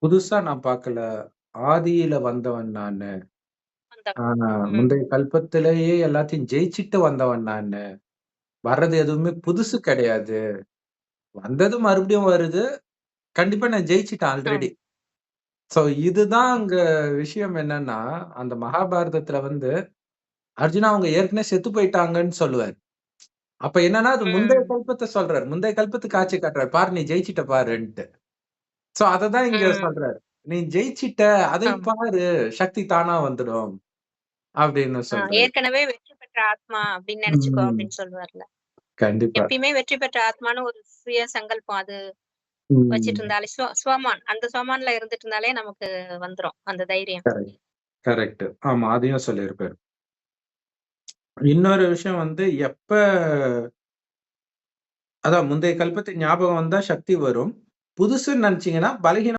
புதுசா நான் பார்க்கல. ஆதியில வந்தவன் நானு. வந்தவன். ஆ ம். முந்தைய கல்பத்திலேயே எல்லாத்தையும் ஜெயிச்சுட்டு வந்தவன் நானு. வர்றது எதுவுமே புதுசு கிடையாது. வந்தது மறுபடியும் வருது. கண்டிப்பா நான் ஜெயிச்சுட்டேன் ஆம். ஆல்ரெடி. சோ இதுதான் அங்க விஷயம் என்னன்னா, அந்த மகாபாரதத்துல வந்து அர்ஜுனா அவங்க ஏற்கனவே செத்து போயிட்டாங்கன்னு சொல்லுவாரு. அப்ப என்னன்னா, அது முந்தைய ம். கல்பத்த சொல்றாரு. முந்தைய கல்பத்துக்கு காட்சி காட்டுறாரு. பாரு நீ ஜெயிச்சுட்ட பாருன்ட்டு. சோ அததான் இங்க ம். சொல்றாரு. நீ ஜெயிச்சிட்ட, அதை ஆம். பாரு சக்தி தானா வந்துடும். அப்படின்னு சொல்றாரு. ஏற்கனவே வெற்றி பெற்ற ஆத்மா அப்படின்னு நெனச்சுக்கோ ம். அப்படின்னு சொல்லுவார்ல. கண்டிப்பா. எப்பயுமே வெற்றி பெற்ற ஆத்மான்னு ஒரு சுய சங்கல்பம் அது வச்சுட்டு ம். இருந்தாலே ஸ்வமான். அந்த ஸ்வமான்ல இருந்துட்டு இருந்தாலே நமக்கு வந்துரும். அந்த தைரியம். கரெக்ட். கரெக்ட். ஆமா. அதையும் சொல்லியிருப்பாரு. இன்னொரு விஷயம் வந்து எப்ப அதான் முந்தைய கல்பத்து ஞாபகம் வந்தா சக்தி வரும். புதுசுன்னு நெனச்சீங்கன்னா, பலகீனம்